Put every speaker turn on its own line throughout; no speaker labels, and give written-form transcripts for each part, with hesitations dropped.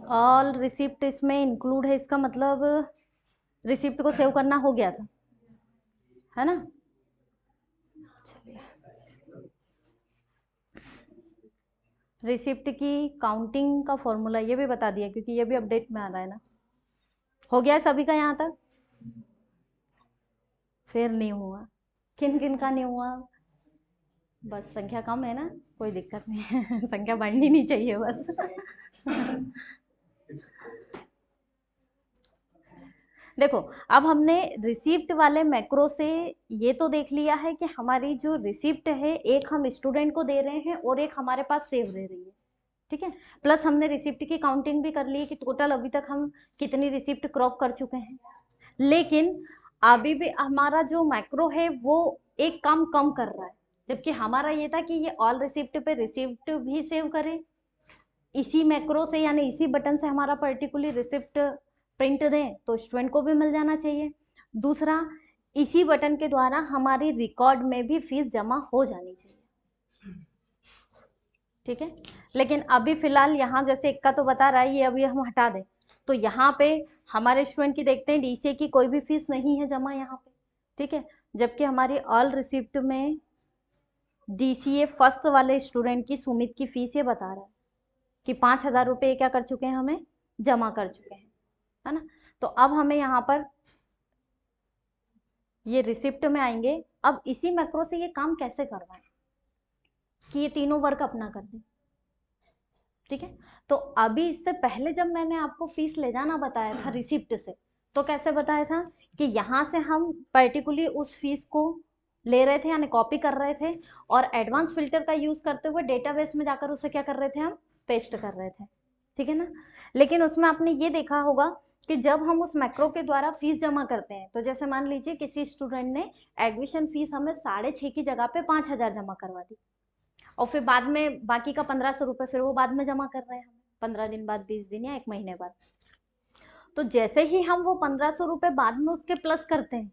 All receipt इसमें include है, इसका मतलब रिसिप्ट को सेव करना हो गया था, है ना। चलिए, रिसिप्ट की काउंटिंग का फॉर्मूला ये भी बता दिया, क्योंकि ये भी अपडेट में आ रहा है ना। हो गया है सभी का यहाँ तक? फिर नहीं हुआ? किन किन का नहीं हुआ? बस संख्या कम है ना, कोई दिक्कत नहीं है संख्या बढ़नी नहीं चाहिए बस देखो, अब हमने रिसिप्ट वाले मैक्रो से ये तो देख लिया है कि हमारी जो रिसिप्ट है, एक हम स्टूडेंट को दे रहे हैं और एक हमारे पास सेव रह रही है, ठीक है। प्लस हमने रिसिप्ट की काउंटिंग भी कर ली है कि टोटल अभी तक हम कितनी रिसिप्ट क्रॉप कर चुके हैं। लेकिन अभी भी हमारा जो मैक्रो है वो एक काम कम कर रहा है, जबकि हमारा ये था कि ये ऑल रिसिप्ट पे रिसिप्ट भी सेव करें इसी मैक्रो से, यानी इसी बटन से हमारा पर्टिकुलर रिसिप्ट प्रिंट दें तो स्टूडेंट को भी मिल जाना चाहिए। दूसरा, इसी बटन के द्वारा हमारी रिकॉर्ड में भी फीस जमा हो जानी चाहिए, ठीक है। लेकिन अभी फिलहाल यहाँ जैसे इक्का तो बता रहा है, ये अभी हम हटा दें तो यहाँ पे हमारे स्टूडेंट की देखते हैं डीसीए की कोई भी फीस नहीं है जमा यहाँ पे, ठीक है। जबकि हमारी ऑल रिसिप्ट में डीसीए फर्स्ट वाले स्टूडेंट की सुमित की फीस ये बता रहा है कि 5,000 रुपये क्या कर चुके हैं, हमें जमा कर चुके हैं, है ना। तो अब हमें यहाँ पर ये रिसिप्ट में आएंगे। अब इसी मैक्रो से ये काम कैसे करवाएं कि ये तीनों वर्क अपना कर दें, ठीक है। तो अभी इससे पहले जब मैंने आपको फीस ले जाना बताया था रिसिप्ट से, तो कैसे बताया था कि यहाँ से हम पर्टिकुलरली उस फीस को ले रहे थे, यानी कॉपी कर रहे थे, और एडवांस फिल्टर का यूज करते हुए डेटाबेस में जाकर उसे क्या कर रहे थे, हम पेस्ट कर रहे थे, ठीक है ना। लेकिन उसमें आपने ये देखा होगा कि जब हम उस मैक्रो के द्वारा फीस जमा करते हैं, तो जैसे मान लीजिए किसी स्टूडेंट ने एडमिशन फीस हमें 6,500 की जगह पे 5,000 जमा करवा दी, और फिर बाद में बाकी का 1,500 रुपये फिर वो बाद में जमा कर रहे हैं, 15 दिन बाद, 20 दिन या 1 महीने बाद। तो जैसे ही हम वो 1,500 रुपये बाद में उसके प्लस करते हैं,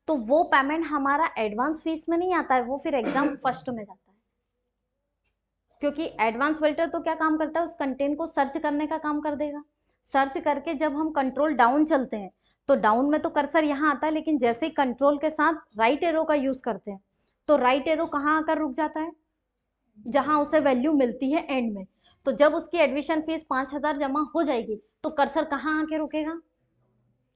तो वो पेमेंट हमारा एडवांस फीस में नहीं आता है, वो फिर एग्जाम फर्स्ट में जाता है। क्योंकि एडवांस फिल्टर तो क्या काम करता है, उस कंटेंट को सर्च करने का काम कर देगा। सर्च करके जब हम कंट्रोल डाउन चलते हैं तो डाउन में तो कर्सर यहाँ आता है, लेकिन जैसे ही कंट्रोल के साथ राइट एरो का यूज करते हैं तो राइट एरो कहाँ आकर रुक जाता है, जहां उसे वैल्यू मिलती है एंड में। तो जब उसकी एडमिशन फीस 5,000 जमा हो जाएगी तो कर्सर कहाँ आके रुकेगा,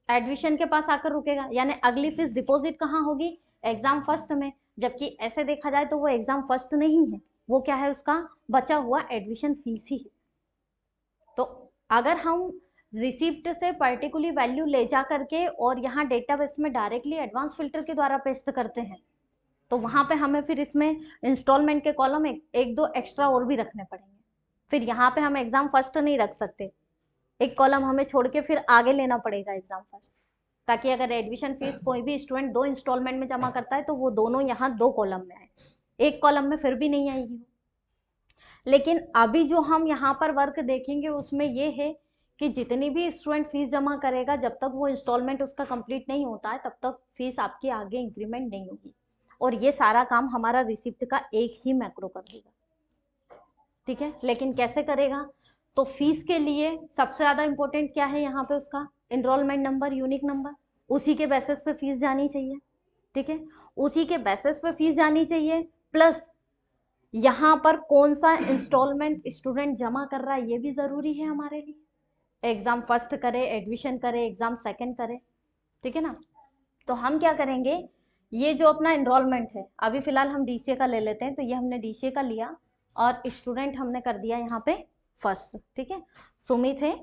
एडमिशन के पास आकर रुकेगा, यानी अगली फीस डिपॉजिट कहाँ होगी, एग्जाम फर्स्ट में। जबकि ऐसे देखा जाए तो वो एग्जाम फर्स्ट नहीं है, वो क्या है, उसका बचा हुआ एडमिशन फीस ही है। तो अगर हम रिसिप्ट से पर्टिकुलर वैल्यू ले जा करके और यहाँ डेटाबेस में डायरेक्टली एडवांस फिल्टर के द्वारा पेस्ट करते हैं, तो वहां पे हमें फिर इसमें इंस्टॉलमेंट के कॉलम एक दो एक्स्ट्रा और भी रखने पड़ेंगे। फिर यहाँ पे हम एग्जाम फर्स्ट नहीं रख सकते, एक कॉलम हमें छोड़ के फिर आगे लेना पड़ेगा एग्जाम फर्स्ट, ताकि अगर एडमिशन फीस कोई भी स्टूडेंट 2 इंस्टॉलमेंट में जमा करता है तो वो दोनों यहाँ 2 कॉलम में आए, एक कॉलम में फिर भी नहीं आएगी। लेकिन अभी जो हम यहाँ पर वर्क देखेंगे उसमें ये है कि जितनी भी स्टूडेंट फीस जमा करेगा, जब तक वो इंस्टॉलमेंट उसका कंप्लीट नहीं होता है तब तक फीस आपकी आगे इंक्रीमेंट नहीं होगी, और ये सारा काम हमारा रिसिप्ट का एक ही मैक्रो कर देगा, ठीक है। लेकिन कैसे करेगा, तो फीस के लिए सबसे ज्यादा इंपॉर्टेंट क्या है यहाँ पे, उसका एनरोलमेंट नंबर, यूनिक नंबर, उसी के बेसिस पे फीस जानी चाहिए, ठीक है। उसी के बेसिस पे फीस जानी चाहिए, प्लस यहाँ पर कौन सा इंस्टॉलमेंट स्टूडेंट जमा कर रहा है ये भी जरूरी है हमारे लिए, एग्जाम फर्स्ट करे, एडमिशन करे, एग्जाम सेकंड करे, ठीक है ना। तो हम क्या करेंगे, ये जो अपना एनरोलमेंट है, अभी फिलहाल हम डीसीए का ले लेते हैं, तो ये हमने डीसीए का लिया और स्टूडेंट हमने कर दिया यहाँ पे फर्स्ट, ठीक है। सुमित है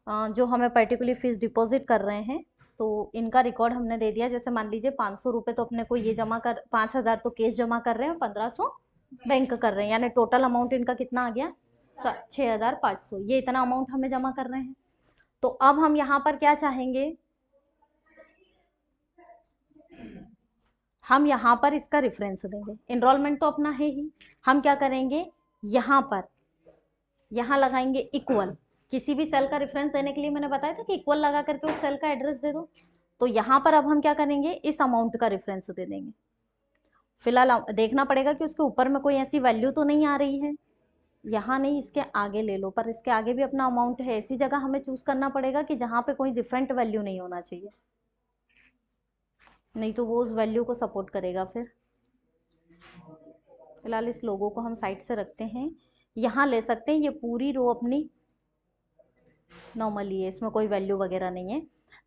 जो हमें पर्टिकुलर फीस डिपॉजिट कर रहे हैं, तो इनका रिकॉर्ड हमने दे दिया। जैसे मान लीजिए 500 रुपये तो अपने को ये जमा कर, 5,000 तो केस जमा कर रहे हैं, 1,500 बैंक कर रहे हैं, यानी टोटल अमाउंट इनका कितना आ गया, 6,500, ये इतना अमाउंट हमें जमा कर रहे हैं। तो अब हम यहाँ पर क्या चाहेंगे, हम यहाँ पर इसका रेफरेंस देंगे, एनरोलमेंट तो अपना है ही, हम क्या करेंगे यहाँ पर, यहाँ लगाएंगे इक्वल, किसी भी सेल का रेफरेंस देने के लिए मैंने बताया था कि इक्वल लगा करके उस सेल का एड्रेस दे दो। तो यहाँ पर अब हम क्या करेंगे, इस अमाउंट का रेफरेंस दे देंगे। फिलहाल देखना पड़ेगा कि उसके ऊपर में कोई ऐसी वैल्यू तो नहीं आ रही है, यहाँ नहीं, इसके आगे ले लो, पर इसके आगे भी अपना अमाउंट है। ऐसी जगह हमें चूज करना पड़ेगा कि जहाँ पे कोई डिफरेंट वैल्यू नहीं होना चाहिए, नहीं तो वो उस वैल्यू को सपोर्ट करेगा। फिलहाल इस लोगो को हम साइड से रखते हैं। यहाँ ले सकते हैं, ये पूरी रो अपनी नॉर्मली है, इसमें कोई वैल्यू वगैरह नहीं है।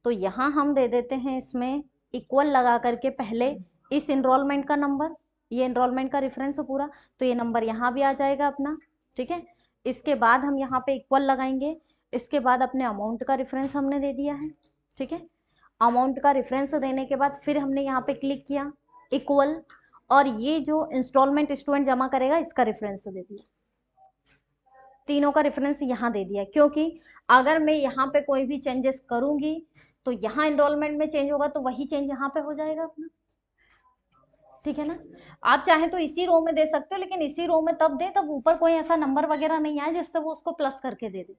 तो यहाँ हम दे देते हैं इसमें इक्वल लगा करके पहले इस इनरोलमेंट का नंबर, ये इनरोलमेंट का रेफरेंस है पूरा, तो ये नंबर यहाँ भी आ जाएगा अपना, ठीक है। इसके बाद हम यहाँ पे इक्वल लगाएंगे, इसके बाद अपने अमाउंट का रेफरेंस हमने दे दिया है, ठीक है। अमाउंट का रेफरेंस देने के बाद फिर हमने यहाँ पे क्लिक किया इक्वल, और ये जो इंस्टॉलमेंट स्टूडेंट जमा करेगा इसका रेफरेंस दे दिया, तीनों का रेफरेंस यहाँ दे दिया, क्योंकि अगर मैं यहाँ पे कोई भी चेंजेस करूंगी तो यहाँ इनरोलमेंट में चेंज होगा तो वही चेंज यहाँ पे हो जाएगा अपना, ठीक है ना। आप चाहे तो इसी रो में दे सकते हो, लेकिन इसी रो में तब दे तब ऊपर कोई ऐसा नंबर वगैरह नहीं आए जिससे वो उसको प्लस करके दे दे,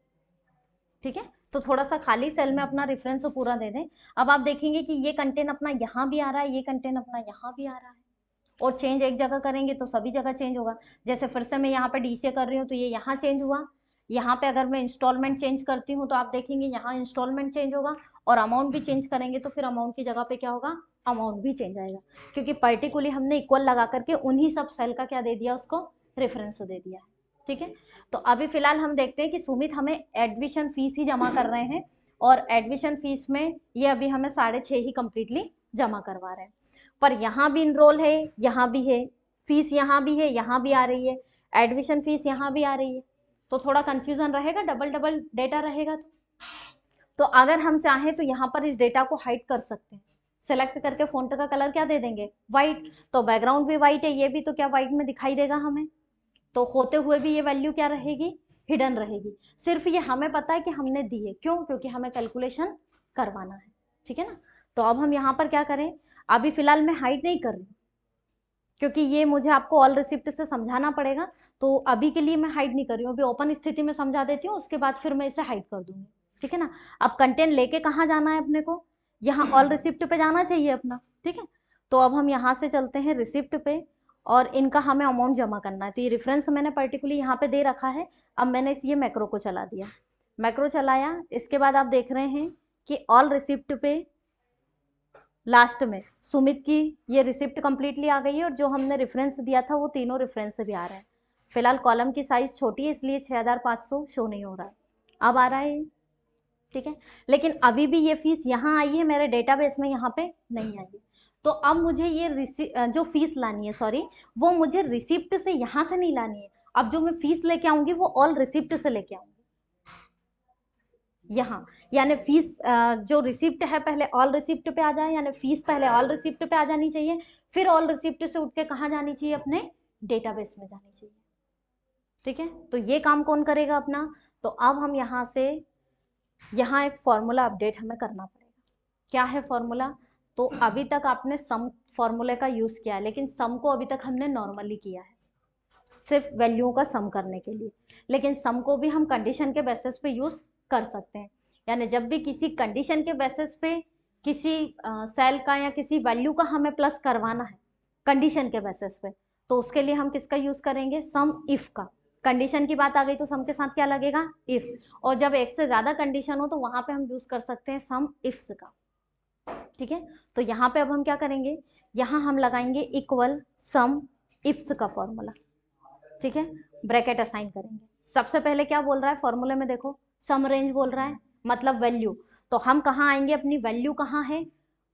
ठीक है। तो थोड़ा सा खाली सेल में अपना रेफरेंस पूरा दे दें। अब आप देखेंगे कि ये कंटेंट अपना यहाँ भी आ रहा है, ये कंटेंट अपना यहाँ भी आ रहा है, और चेंज एक जगह करेंगे तो सभी जगह चेंज होगा। जैसे फिर से मैं यहाँ पे डीसीए कर रही हूँ तो ये यहाँ चेंज हुआ, यहाँ पे अगर मैं इंस्टॉलमेंट चेंज करती हूँ तो आप देखेंगे यहाँ इंस्टॉलमेंट चेंज होगा, और अमाउंट भी चेंज करेंगे तो फिर अमाउंट की जगह पे क्या होगा, अमाउंट भी चेंज आएगा, क्योंकि पर्टिकुलरली हमने इक्वल लगा करके उन्हीं सब सेल का क्या दे दिया, उसको रेफरेंस दे दिया है, ठीक है। तो अभी फिलहाल हम देखते हैं कि सुमित हमें एडमिशन फीस ही जमा कर रहे हैं, और एडमिशन फीस में ये अभी हमें 6.5 ही कंप्लीटली जमा करवा रहे हैं, पर यहाँ भी इनरोल है, यहाँ भी है, फीस यहाँ भी है, यहाँ भी आ रही है, एडमिशन फीस यहाँ भी आ रही है, तो थोड़ा कंफ्यूजन रहेगा, डबल डबल डेटा रहेगा। तो अगर हम चाहें तो यहाँ पर इस डेटा को हाइड कर सकते हैं, सेलेक्ट करके फॉन्ट का कलर क्या दे देंगे, व्हाइट, तो बैकग्राउंड भी व्हाइट है, ये भी तो क्या व्हाइट में दिखाई देगा हमें, तो होते हुए भी ये वैल्यू क्या रहेगी, हिडन रहेगी। सिर्फ ये हमें पता है कि हमने दी है, क्यों, क्योंकि हमें कैलकुलेशन करवाना है, ठीक है ना। तो अब हम यहाँ पर क्या करें, अभी फिलहाल मैं हाइड नहीं कर रही क्योंकि ये मुझे आपको ऑल रिसिप्ट से समझाना पड़ेगा, तो अभी के लिए मैं हाइड नहीं कर रही हूँ, अभी ओपन स्थिति में समझा देती हूँ, उसके बाद फिर मैं इसे हाइड कर दूंगी, ठीक है ना। अब कंटेंट लेके कहाँ जाना है अपने को, यहाँ ऑल रिसिप्ट पे जाना चाहिए अपना, ठीक है। तो अब हम यहाँ से चलते हैं रिसिप्ट पे, और इनका हमें अमाउंट जमा करना है, तो ये रेफरेंस मैंने पर्टिकुलरली यहाँ पे दे रखा है। अब मैंने ये मैक्रो को चला दिया, मैक्रो चलाया, इसके बाद आप देख रहे हैं कि ऑल रिसिप्ट पे लास्ट में सुमित की ये रिसिप्ट कंप्लीटली आ गई है, और जो हमने रेफरेंस दिया था वो तीनों रेफरेंस भी आ रहे हैं। फिलहाल कॉलम की साइज छोटी है इसलिए 6500 शो नहीं हो रहा है, अब आ रहा है, ठीक है। लेकिन अभी भी ये फीस यहाँ आई है, मेरे डेटाबेस में यहाँ पे नहीं आई है। तो अब मुझे ये जो फीस लानी है, सॉरी, वो मुझे रिसिप्ट से यहाँ से नहीं लानी है, अब जो मैं फीस लेके आऊंगी वो ऑल रिसिप्ट से लेके आऊंगी यहाँ, यानी फीस जो रिसिप्ट है पहले ऑल रिसिप्ट पे आ जाए, यानी फीस पहले ऑल रिसिप्ट पे आ जानी चाहिए, फिर ऑल रिसिप्ट से उठ के कहाँ जानी चाहिए, अपने डेटाबेस में जानी चाहिए, ठीक है। तो ये काम कौन करेगा अपना, तो अब हम यहाँ से यहाँ एक फॉर्मूला अपडेट हमें करना पड़ेगा। क्या है फॉर्मूला, तो अभी तक आपने सम फॉर्मूले का यूज किया है, लेकिन सम को अभी तक हमने नॉर्मली किया है सिर्फ वैल्यूओं का सम करने के लिए, लेकिन सम को भी हम कंडीशन के बेसिस पे यूज कर सकते हैं। यानी जब भी किसी कंडीशन के बेसिस पे किसी सेल का या किसी वैल्यू का हमें प्लस करवाना है कंडीशन के बेसिस पे, तो उसके लिए हम किसका यूज करेंगे, सम इफ का। कंडीशन की बात आ गई तो सम के साथ क्या लगेगा, इफ, और जब एक से ज्यादा कंडीशन हो तो वहां पे हम यूज कर सकते हैं सम इफ्स का, ठीक है। तो यहाँ पे अब हम क्या करेंगे, यहाँ हम लगाएंगे इक्वल सम इफ्स का फॉर्मूला, ठीक है, ब्रैकेट असाइन करेंगे। सबसे पहले क्या बोल रहा है फॉर्मूले में, देखो सम रेंज बोल रहा है, मतलब वैल्यू, तो हम कहाँ आएंगे, अपनी वैल्यू कहाँ है,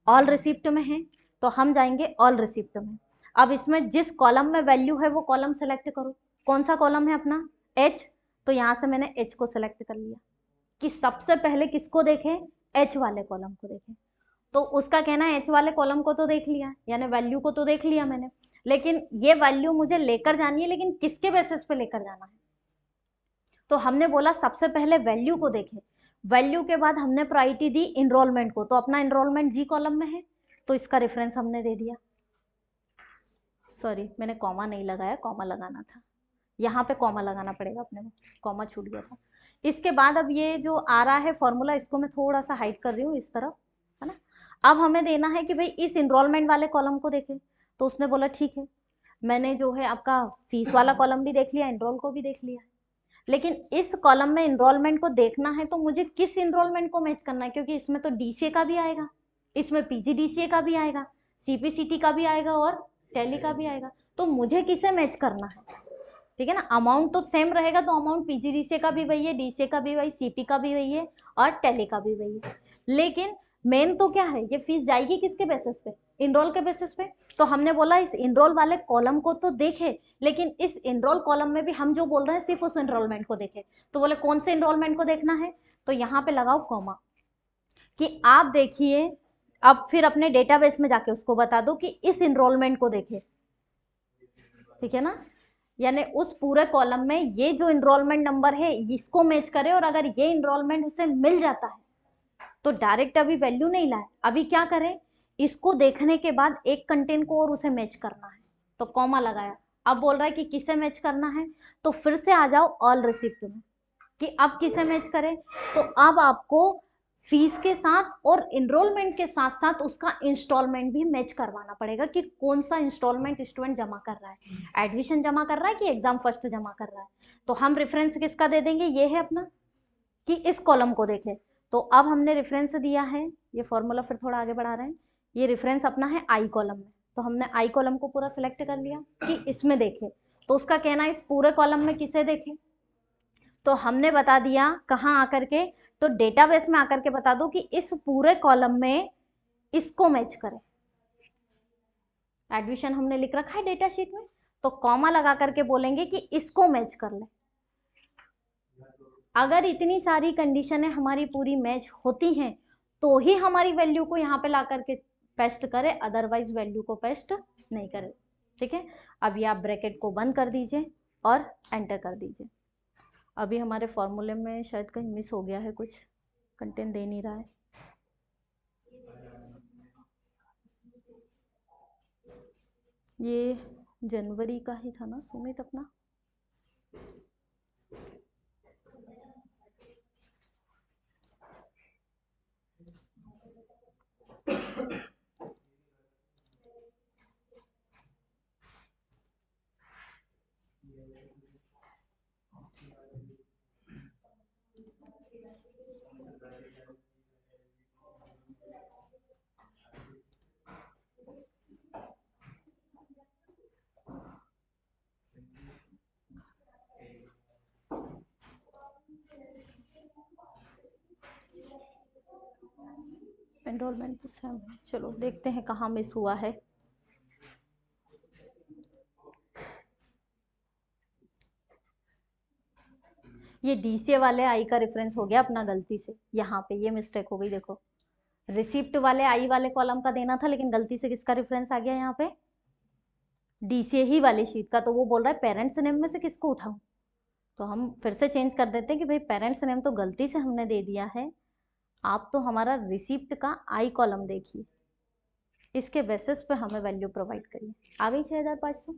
ऑल रिसिप्ट में है, तो हम जाएंगे ऑल रिसिप्ट में। अब इसमें जिस कॉलम में वैल्यू है वो कॉलम सेलेक्ट करो, कौन सा कॉलम है अपना, एच, तो यहाँ से मैंने एच को सेलेक्ट कर लिया कि सबसे पहले किसको देखें, एच वाले कॉलम को देखें। तो उसका कहना है एच वाले कॉलम को तो देख लिया, यानी वैल्यू को तो देख लिया मैंने, लेकिन ये वैल्यू मुझे लेकर जानी है, लेकिन किसके बेसिस पे लेकर जाना है, तो हमने बोला सबसे पहले वैल्यू को देखें, वैल्यू के बाद हमने प्रायोरिटी दी इनरोलमेंट को, तो अपना इनरोलमेंट जी कॉलम में है, तो इसका रेफरेंस हमने दे दिया, सॉरी मैंने कॉमा नहीं लगाया, कॉमा लगाना था, यहाँ पे कॉमा लगाना पड़ेगा अपने को, कॉमा छूट गया था। इसके बाद अब ये जो आ रहा है फॉर्मूला, इसको मैं थोड़ा सा हाइड कर रही हूँ इस तरफ, है ना। अब हमें देना है कि भाई इस इनरोलमेंट वाले कॉलम को देखें, तो उसने बोला ठीक है, मैंने जो है आपका फीस वाला कॉलम भी देख लिया, एनरोल को भी देख लिया, लेकिन इस कॉलम में इनरोलमेंट को देखना है तो मुझे किस इनरोलमेंट को मैच करना है, क्योंकि इसमें तो डीसीए का भी आएगा, इसमें पीजीडीसीए का भी आएगा, सीपीसीटी का भी आएगा और टैली का भी आएगा, तो मुझे किसे मैच करना है, ठीक है ना। अमाउंट तो सेम रहेगा, तो अमाउंट पीजीडीसीए का भी वही है, डीसीए का भी वही, सीपी का भी वही है और टैली का भी वही है। लेकिन मेन तो क्या है, ये फीस जाएगी किसके बेसिस पे, इनरोल के बेसिस पे। तो हमने बोला इस इनरोल वाले कॉलम को तो देखे, लेकिन इस इनरोल कॉलम में भी हम जो बोल रहे हैं सिर्फ उस इनरोलमेंट को देखे। तो बोले कौन से इनरोलमेंट को देखना है, तो यहाँ पे लगाओ कॉमा, कि आप देखिए, अब फिर अपने डेटाबेस में जाके उसको बता दो कि इस इनरोलमेंट को देखे, ठीक है ना। यानी उस पूरे कॉलम में ये जो इनरोलमेंट नंबर है इसको मैच करे, और अगर ये इनरोलमेंट उसे मिल जाता है तो डायरेक्ट अभी वैल्यू नहीं लाए, अभी क्या करें, इसको देखने के बाद एक कंटेंट को और उसे मैच करना है, तो कॉमा लगाया। अब बोल रहा है कि किसे मैच करना है, तो फिर से आ जाओ ऑल रिसिप्ट में, कि अब किसे मैच करें, तो अब आपको फीस के साथ और इनरोलमेंट के साथ साथ उसका इंस्टॉलमेंट भी मैच करवाना पड़ेगा, कि कौन सा इंस्टॉलमेंट स्टूडेंट जमा कर रहा है, एडमिशन जमा कर रहा है कि एग्जाम फर्स्ट जमा कर रहा है। तो हम रेफरेंस किसका दे देंगे, ये है अपना, कि इस कॉलम को देखें। तो अब हमने रेफरेंस दिया है, ये फॉर्मूला फिर थोड़ा आगे बढ़ा रहे हैं, ये रेफरेंस अपना है आई कॉलम में, तो हमने आई कॉलम को पूरा सिलेक्ट कर लिया कि इसमें देखें। तो उसका कहना है इस पूरे कॉलम में किसे देखें, तो हमने बता दिया कहाँ आकर के, तो डेटाबेस में आकर के बता दो कि इस पूरे कॉलम में इसको मैच करें। एडमिशन हमने लिख रखा है डेटा शीट में, तो कॉमा लगा करके बोलेंगे कि इसको मैच कर ले। अगर इतनी सारी कंडीशनें हमारी पूरी मैच होती हैं तो ही हमारी वैल्यू को यहाँ पे ला करके पेस्ट करे, अदरवाइज वैल्यू को पेस्ट नहीं करे, ठीक है। अभी आप ब्रैकेट को बंद कर दीजिए और एंटर कर दीजिए। अभी हमारे फॉर्मूले में शायद कहीं मिस हो गया है, कुछ कंटेंट दे नहीं रहा है। ये जनवरी का ही था ना सुमित अपना, एनरोलमेंट तो सेम, चलो देखते हैं कहाँ मिस हुआ है। ये डीसीए वाले आई का रेफरेंस हो गया अपना गलती से, यहाँ पे ये मिस्टेक हो गई, देखो रिसिप्ट वाले आई वाले कॉलम का देना था, लेकिन गलती से किसका रेफरेंस आ गया यहाँ पे, डीसीए ही वाली शीट का। तो वो बोल रहा है पेरेंट्स नेम में से किसको उठाऊं, तो हम फिर से चेंज कर देते हैं कि भाई पेरेंट्स नेम तो गलती से हमने दे दिया है, आप तो हमारा रिसिप्ट का आई कॉलम देखिए, इसके बेसिस पे हमें वैल्यू प्रोवाइड करिए। आ गई 6500,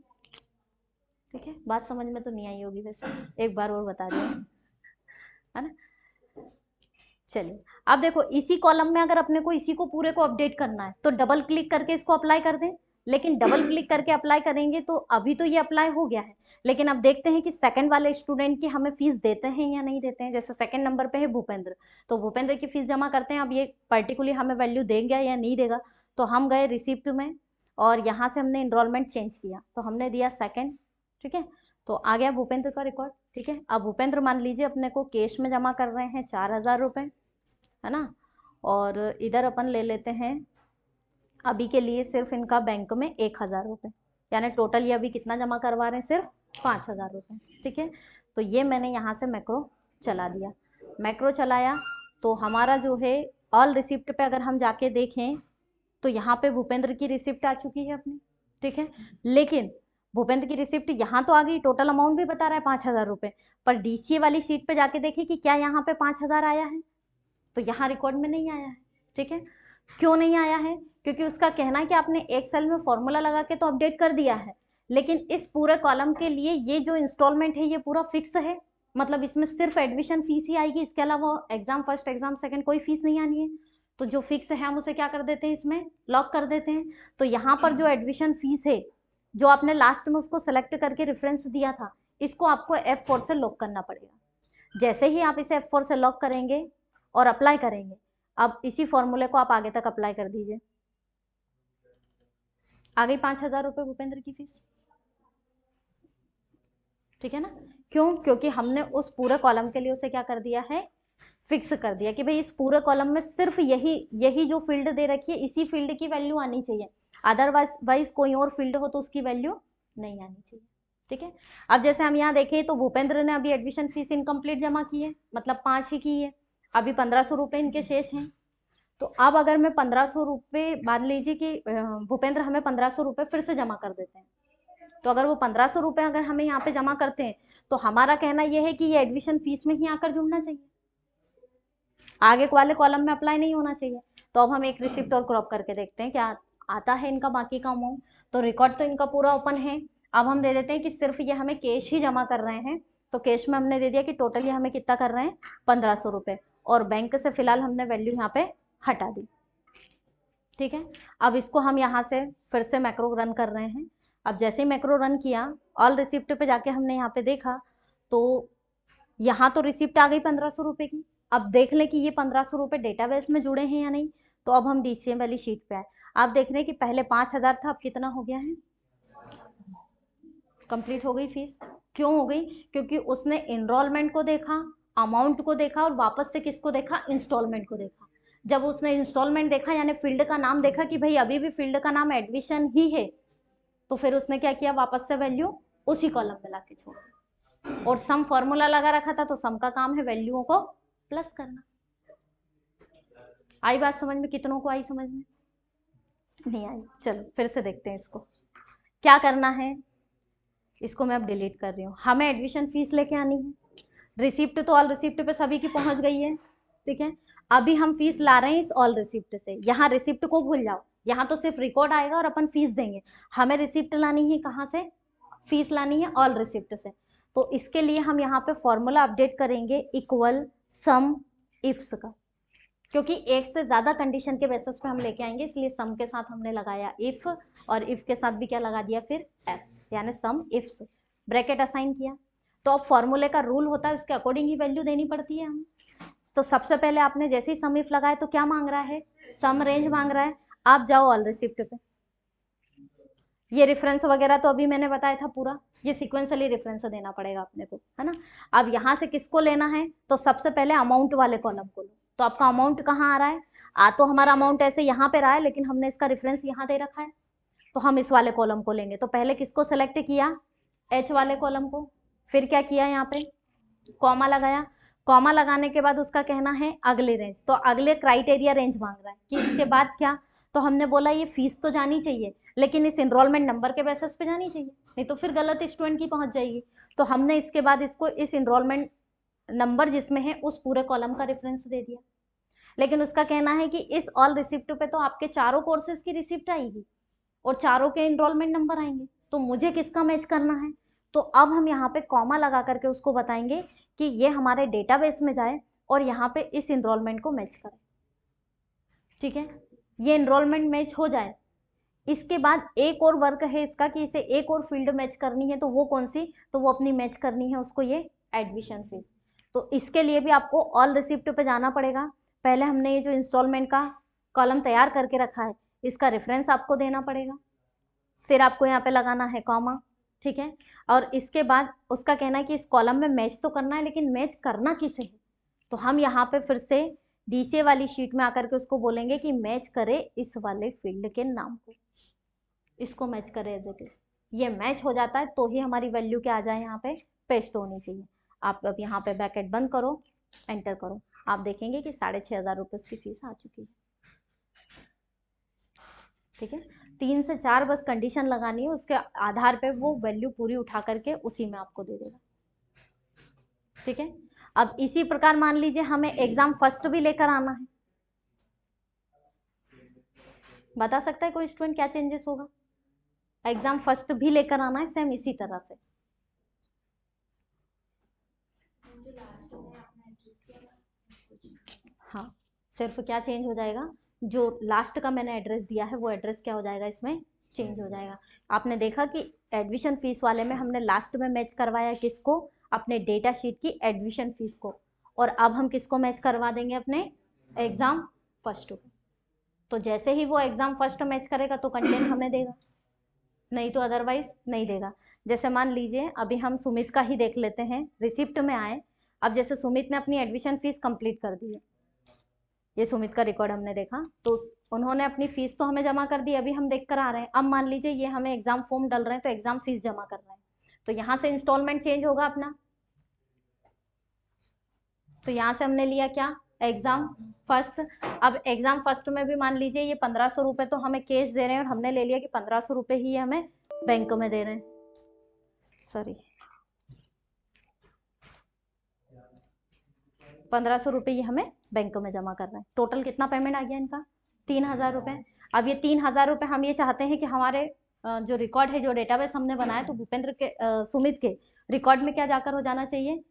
ठीक है। बात समझ में तो नहीं आई होगी वैसे, एक बार और बता दिया है ना। चलिए अब देखो इसी कॉलम में अगर अपने को इसी को पूरे को अपडेट करना है तो डबल क्लिक करके इसको अप्लाई कर दें, लेकिन डबल क्लिक करके अप्लाई करेंगे तो अभी तो ये अप्लाई हो गया है, लेकिन अब देखते हैं कि सेकंड वाले स्टूडेंट की हमें फीस देते हैं या नहीं देते हैं। जैसे सेकंड नंबर पे है भूपेंद्र, तो भूपेंद्र की फीस जमा करते हैं, अब ये पर्टिकुलरली हमें वैल्यू देंगे या नहीं देगा। तो हम गए रिसिप्ट में और यहाँ से हमने इनरोलमेंट चेंज किया, तो हमने दिया सेकेंड, ठीक है। तो आ गया भूपेंद्र का रिकॉर्ड, ठीक है। अब भूपेंद्र मान लीजिए अपने को कैश में जमा कर रहे हैं 4000 रुपये, है ना। और इधर अपन ले लेते हैं अभी के लिए सिर्फ इनका बैंक में 1000 रुपये, यानी टोटल ये अभी कितना जमा करवा रहे हैं, सिर्फ 5000 रुपये, ठीक है। तो ये मैंने यहाँ से मैक्रो चला दिया, मैक्रो चलाया तो हमारा जो है ऑल रिसिप्ट पे अगर हम जाके देखें तो यहाँ पे भूपेंद्र की रिसिप्ट आ चुकी है अपनी, ठीक है। लेकिन भूपेंद्र की रिसिप्ट यहाँ तो आ गई, टोटल अमाउंट भी बता रहा है 5000 रुपये, पर डीसीए वाली शीट पे जाके देखें कि क्या यहाँ पे 5000 आया है, तो यहाँ रिकॉर्ड में नहीं आया है, ठीक है। क्यों नहीं आया है, क्योंकि उसका कहना है कि आपने एक सेल में फॉर्मूला लगा के तो अपडेट कर दिया है, लेकिन इस पूरे कॉलम के लिए ये जो इंस्टॉलमेंट है ये पूरा फिक्स है, मतलब इसमें सिर्फ एडमिशन फीस ही आएगी, इसके अलावा एग्जाम फर्स्ट एग्जाम सेकंड कोई फीस नहीं आनी है। तो जो फिक्स है हम उसे क्या कर देते हैं, इसमें लॉक कर देते हैं। तो यहाँ पर जो एडमिशन फीस है जो आपने लास्ट में उसको सेलेक्ट करके रेफरेंस दिया था, इसको आपको F4 से लॉक करना पड़ेगा। जैसे ही आप इसे F4 से लॉक करेंगे और अप्लाई करेंगे, अब इसी फॉर्मूले को आप आगे तक अप्लाई कर दीजिए। आ गई 5,000 रुपये भूपेंद्र की फीस, ठीक है ना। क्यों? क्योंकि हमने उस पूरे कॉलम के लिए उसे क्या कर दिया है, फिक्स कर दिया कि भाई इस पूरे कॉलम में सिर्फ यही जो फील्ड दे रखी है इसी फील्ड की वैल्यू आनी चाहिए, अदरवाइज कोई और फील्ड हो तो उसकी वैल्यू नहीं आनी चाहिए, ठीक है। अब जैसे हम यहाँ देखें तो भूपेंद्र ने अभी एडमिशन फीस इनकम्प्लीट जमा की है, मतलब 5 ही की है, अभी 1,500 रुपये इनके शेष हैं। तो अब अगर मैं 1,500 रुपये, मान लीजिए कि भूपेंद्र हमें 1,500 रुपये फिर से जमा कर देते हैं, तो अगर वो 1,500 रुपये अगर हमें यहाँ पे जमा करते हैं तो हमारा कहना यह है कि ये एडमिशन फीस में ही आकर जुड़ना चाहिए, आगे वाले कॉलम में अप्लाई नहीं होना चाहिए। तो अब हम एक रिसिप्ट और क्रॉप करके देखते हैं क्या आता है इनका बाकी का अमाउंट। तो रिकॉर्ड तो इनका पूरा ओपन है। अब हम दे देते हैं कि सिर्फ ये हमें कैश ही जमा कर रहे हैं, तो कैश में हमने दे दिया कि टोटल ये हमें कितना कर रहे हैं, 1,500 रुपये, और बैंक से फिलहाल हमने वैल्यू यहाँ पे हटा दी, ठीक है। अब इसको हम यहाँ से फिर से मैक्रो रन कर रहे हैं। अब जैसे ही मैक्रो रन किया, ऑल रिसिप्ट पे जाके हमने यहाँ पे देखा तो यहाँ तो रिसिप्ट आ गई 1,500 रुपये की। अब देख लें कि ये 1,500 रुपये डेटाबेस में जुड़े हैं या नहीं। तो अब हम DCM वाली शीट पे आए, आप देख रहे हैं कि पहले 5,000 था, अब कितना हो गया है, कंप्लीट हो गई फीस। क्यों हो गई? क्योंकि उसने इनरोलमेंट को देखा, अमाउंट को देखा, और वापस से किसको देखा, इंस्टॉलमेंट को देखा। जब उसने इंस्टॉलमेंट देखा यानी फील्ड का नाम देखा कि भाई अभी भी फील्ड का नाम एडमिशन ही है, तो फिर उसने क्या किया, वापस से वैल्यू उसी कॉलम में लाके छोड़ दी। और सम फॉर्मूला लगा रखा था, तो सम का काम है वैल्यूओं को प्लस करना। आई बात समझ में? कितनों को आई समझ में? नहीं आई? चलो फिर से देखते हैं इसको क्या करना है। इसको मैं अब डिलीट कर रही हूँ। हमें एडमिशन फीस लेके आनी है, रिसिप्ट तो ऑल रिसिप्ट पे सभी की पहुंच गई है, ठीक है। अभी हम फीस ला रहे हैं इस ऑल रिसिप्ट से। यहाँ रिसिप्ट को भूल जाओ, यहाँ तो सिर्फ रिकॉर्ड आएगा और अपन फीस देंगे। हमें रिसिप्ट लानी है कहाँ से, फीस लानी है ऑल रिसिप्ट से। तो इसके लिए हम यहाँ पे फॉर्मूला अपडेट करेंगे इक्वल सम इफ्स का, क्योंकि एक से ज्यादा कंडीशन के बेसिस पे हम लेके आएंगे, इसलिए सम के साथ हमने लगाया इफ, और इफ के साथ भी क्या लगा दिया फिर एस, यानी सम इफ्स, ब्रैकेट असाइन किया। तो अब फॉर्मूले का रूल होता है उसके अकॉर्डिंग ही वैल्यू देनी पड़ती है हमें। तो सबसे पहले आपने जैसे ही सम इफ लगाए तो क्या मांग रहा है, सम रेंज मांग रहा है। आप जाओ ऑल रिसिप्ट पे, ये रेफरेंस वगैरह तो अभी मैंने बताया था पूरा, ये सिक्वेंसली रेफरेंस देना पड़ेगा अपने को, है ना। अब यहाँ से किसको लेना है, तो सबसे पहले अमाउंट वाले कॉलम को लो। तो आपका अमाउंट कहाँ आ रहा है, तो हमारा अमाउंट ऐसे यहाँ पे रहा है, लेकिन हमने इसका रेफरेंस यहाँ दे रखा है, तो हम इस वाले कॉलम को लेंगे। तो पहले किसको सेलेक्ट किया, H वाले कॉलम को, फिर क्या किया, यहाँ पे कॉमा लगाया। कॉमा लगाने के बाद उसका कहना है अगले रेंज, तो अगले क्राइटेरिया रेंज मांग रहा है कि इसके बाद क्या। तो हमने बोला ये फीस तो जानी चाहिए, लेकिन इस एनरोलमेंट नंबर के बेसिस पे जानी चाहिए, नहीं तो फिर गलत स्टूडेंट की पहुंच जाएगी। तो हमने इसके बाद इसको इस एनरोलमेंट नंबर जिसमें है उस पूरे कॉलम का रेफरेंस दे दिया। लेकिन उसका कहना है कि इस ऑल रिसिप्ट पे तो आपके चारों कोर्सेज की रिसिप्ट आएगी और चारों के एनरोलमेंट नंबर आएंगे, तो मुझे किसका मैच करना है। तो अब हम यहाँ पे कॉमा लगा करके उसको बताएंगे कि ये हमारे डेटाबेस में जाए और यहाँ पे इस एनरोलमेंट को मैच करे, ठीक है। ये एनरोलमेंट मैच हो जाए, इसके बाद एक और वर्क है इसका कि इसे एक और फील्ड मैच करनी है। तो वो कौन सी, तो वो अपनी मैच करनी है उसको ये एडमिशन फीस। तो इसके लिए भी आपको ऑल रिसिप्ट पे जाना पड़ेगा। पहले हमने ये जो इंस्टॉलमेंट का कॉलम तैयार करके रखा है इसका रेफरेंस आपको देना पड़ेगा, फिर आपको यहाँ पे लगाना है कॉमा, ठीक है। और इसके बाद उसका कहना है कि इस कॉलम में मैच तो करना है, लेकिन मैच करना किसे है। तो हम यहाँ पे फिर से DCA वाली शीट में आकर के उसको बोलेंगे कि मैच करे इस वाले फील्ड के नाम को, इसको मैच करे एज इट इज। ये मैच हो जाता है तो ही हमारी वैल्यू क्या आ जाए, यहाँ पे पेस्ट होनी चाहिए। आप अब यहाँ पे ब्रैकेट बंद करो, एंटर करो, आप देखेंगे कि 6,500 रुपये उसकी फीस आ चुकी है, ठीक है। 3 से 4 बस कंडीशन लगानी है, उसके आधार पे वो वैल्यू पूरी उठा करके उसी में आपको दे देगा, ठीक है। अब इसी प्रकार मान लीजिए हमें एग्जाम फर्स्ट भी लेकर आना है, बता सकता है कोई स्टूडेंट क्या चेंजेस होगा। एग्जाम फर्स्ट भी लेकर आना है सेम इसी तरह से। हाँ, सिर्फ क्या चेंज हो जाएगा, जो लास्ट का मैंने एड्रेस दिया है वो एड्रेस क्या हो जाएगा इसमें चेंज हो जाएगा। आपने देखा कि एडमिशन फीस वाले में हमने लास्ट में मैच करवाया किसको, अपने डेटा शीट की एडमिशन फीस को, और अब हम किसको मैच करवा देंगे, अपने एग्जाम फर्स्ट को। तो जैसे ही वो एग्जाम फर्स्ट मैच करेगा तो कंटेंट हमें देगा, नहीं तो अदरवाइज नहीं देगा। जैसे मान लीजिए अभी हम सुमित का ही देख लेते हैं, रिसिप्ट में आए। अब जैसे सुमित ने अपनी एडमिशन फीस कंप्लीट कर दी है, ये सुमित का रिकॉर्ड हमने देखा, तो उन्होंने अपनी फीस तो हमें जमा कर दी, अभी हम देख कर आ रहे हैं। अब मान लीजिए ये हमें एग्जाम फॉर्म डल रहे हैं तो एग्जाम फीस जमा कर रहे हैं, तो यहाँ से इंस्टॉलमेंट चेंज होगा अपना। तो यहाँ से हमने लिया क्या, एग्जाम फर्स्ट। अब एग्जाम फर्स्ट में भी मान लीजिए ये 1500 रुपये तो हमें कैश दे रहे हैं, और हमने ले लिया कि 1500 रुपये ही हमें बैंक में दे रहे हैं, सॉरी 1500 रुपये ये हमें बैंक में जमा कर रहे हैं। टोटल कितना पेमेंट आ गया इनका, 3000 रुपये। अब ये 3000 रुपये हम ये चाहते हैं कि हमारे जो रिकॉर्ड है, जो डेटाबेस हमने बनाया, तो भूपेंद्र के सुमित के रिकॉर्ड में क्या जाकर हो जाना चाहिए,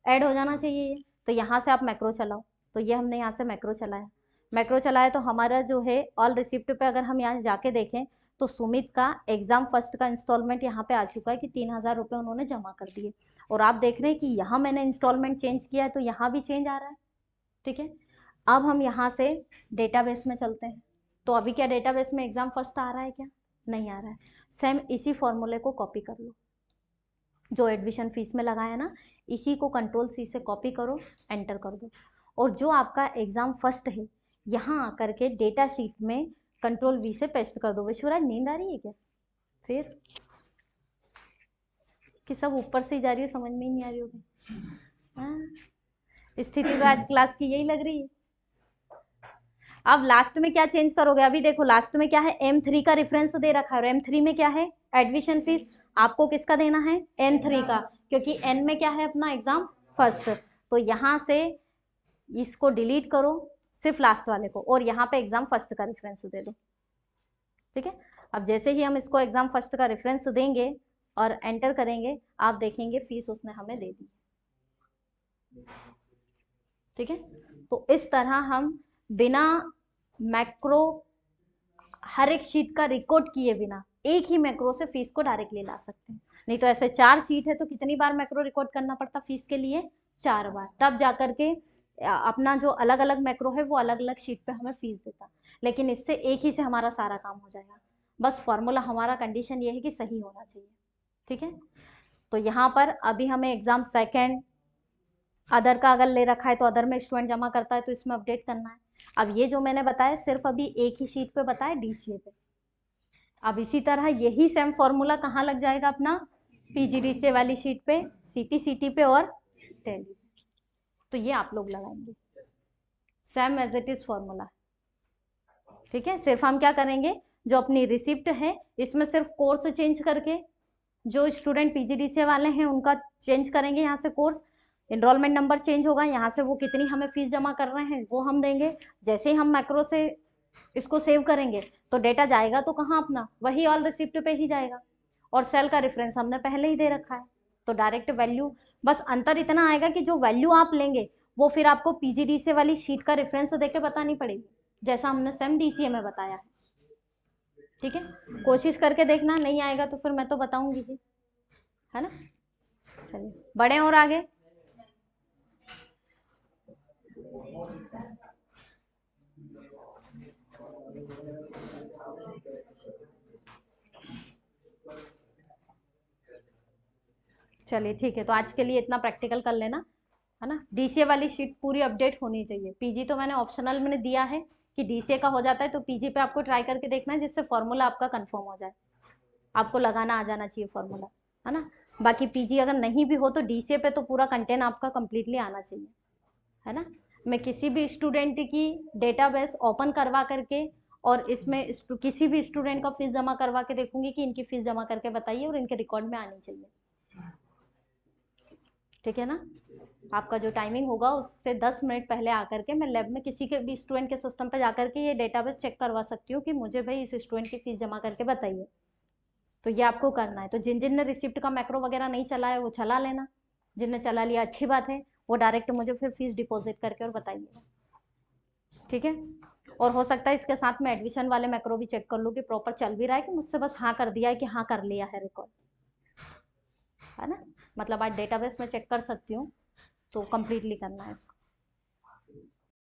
ऐड हो जाना चाहिए ये। तो यहाँ से आप मैक्रो चलाओ, तो ये हमने यहाँ से मैक्रो चलाया। मैक्रो चलाया तो हमारा जो है ऑल रिसिप्ट पे अगर हम यहाँ जाके देखें तो सुमित का एग्जाम फर्स्ट का इंस्टॉलमेंट यहाँ पे आ चुका है कि 3000 रुपये उन्होंने जमा कर दिए। और आप देख रहे हैं कि यहाँ मैंने इंस्टॉलमेंट चेंज किया है तो यहाँ भी चेंज आ रहा है, ठीक है। अब हम यहाँ से डेटाबेस में चलते हैं, तो अभी क्या डेटाबेस में एग्जाम फर्स्ट आ रहा है क्या, नहीं आ रहा है। सेम इसी फॉर्मूले को कॉपी कर लो, जो एडमिशन फीस में लगाया ना, इसी को कंट्रोल सी से कॉपी करो, एंटर कर दो, और जो आपका एग्जाम फर्स्ट है यहाँ आकर के डेटा शीट में कंट्रोल वी से पेस्ट कर दो। विश्वराज नींद आ रही है क्या, फिर कि सब ऊपर से ही जा रही हो, समझ में ही नहीं आ रही होगी। हाँ, स्थिति तो आज क्लास की यही लग रही है। अब लास्ट में क्या चेंज करोगे, अभी देखो लास्ट में क्या है, M3 का रेफरेंस दे रखा है, और M3 में क्या है, एडमिशन फीस। आपको किसका देना है, N3 का, क्योंकि N में क्या है अपना एग्जाम फर्स्ट। तो यहाँ से इसको डिलीट करो, सिर्फ लास्ट वाले को, और यहाँ पे एग्जाम फर्स्ट का रेफरेंस दे दो, ठीक है। अब जैसे ही हम इसको एग्जाम फर्स्ट का रेफरेंस देंगे और एंटर करेंगे, आप देखेंगे फीस उसने हमें दे दी, ठीक है। तो इस तरह हम बिना मैक्रो हर एक शीट का रिकॉर्ड किए बिना एक ही मैक्रो से फीस को डायरेक्टली ला सकते हैं। नहीं तो ऐसे 4 शीट है तो कितनी बार मैक्रो रिकॉर्ड करना पड़ता फीस के लिए, 4 बार, तब जाकर के अपना जो अलग अलग मैक्रो है वो अलग अलग शीट पे हमें फीस देता। लेकिन इससे एक ही से हमारा सारा काम हो जाएगा। बस फॉर्मूला हमारा कंडीशन ये है कि सही होना चाहिए, ठीक है। तो यहाँ पर अभी हमें एग्जाम सेकेंड अदर का अगर ले रखा है तो अदर में स्टूडेंट जमा करता है तो इसमें अपडेट करना है। अब ये जो मैंने बताया सिर्फ अभी एक ही शीट पे बताया, DCA पे। अब इसी तरह यही सेम फॉर्मूला कहाँ लग जाएगा अपना, PGDCA वाली शीट पे, CPCT पे और टेली। तो ये आप लोग लगाएंगे same as it is formula, ठीक है। सिर्फ हम क्या करेंगे, जो अपनी रिसिप्ट है इसमें सिर्फ कोर्स चेंज करके, जो स्टूडेंट PGDCA वाले हैं उनका चेंज करेंगे, यहाँ से कोर्स एनरोलमेंट नंबर चेंज होगा, यहाँ से वो कितनी हमें फीस जमा कर रहे हैं वो हम देंगे। जैसे ही हम मैक्रो से इसको सेव करेंगे तो डेटा जाएगा तो कहाँ अपना, वही ऑल रिसिप्ट पे ही जाएगा, और सेल का रेफरेंस हमने पहले ही दे रखा है, तो डायरेक्ट वैल्यू। बस अंतर इतना आएगा कि जो वैल्यू आप लेंगे वो फिर आपको PGDCA वाली शीट का रेफरेंस दे के बतानी पड़ेगी, जैसा हमने सेम DCA में बताया है, ठीक है। कोशिश करके देखना, नहीं आएगा तो फिर मैं तो बताऊंगी ही, है ना। चलिए बढ़े और आगे। चलिए ठीक है, तो आज के लिए इतना प्रैक्टिकल कर लेना, है ना। DCA वाली शीट पूरी अपडेट होनी चाहिए। PG तो मैंने ऑप्शनल में दिया है कि DCA का हो जाता है, तो PG पे आपको ट्राई करके देखना है जिससे फॉर्मूला आपका कंफर्म हो जाए, आपको लगाना आ जाना चाहिए फॉर्मूला, है ना। बाकी PG अगर नहीं भी हो तो DCA पे तो पूरा कंटेंट आपका कंप्लीटली आना चाहिए, है ना। मैं किसी भी स्टूडेंट की डेटाबेस ओपन करवा करके और इसमें किसी भी स्टूडेंट का फीस जमा करवा के देखूंगी कि इनकी फीस जमा करके बताइए और इनके रिकॉर्ड में आनी चाहिए, ठीक है ना। आपका जो टाइमिंग होगा उससे 10 मिनट पहले आकर के मैं लैब में किसी के भी स्टूडेंट के सिस्टम पर जाकर के ये डेटाबेस चेक करवा सकती हूँ कि मुझे भाई इस स्टूडेंट की फीस जमा करके बताइए। तो ये आपको करना है। तो जिन जिन ने रिसिप्ट का मैक्रो वगैरह नहीं चला है वो चला लेना, जिनने चला लिया अच्छी बात है, वो डायरेक्ट मुझे फिर फीस डिपॉजिट करके और बताइएगा, ठीक है। और हो सकता है इसके साथ में एडमिशन वाले मैक्रो भी चेक कर लूँ कि प्रॉपर चल भी रहा है, कि मुझसे बस हाँ कर दिया है कि हाँ कर लिया है रिकॉर्ड, है ना। मतलब आज डेटाबेस में चेक कर सकती हूँ, तो कंप्लीटली करना है इसको।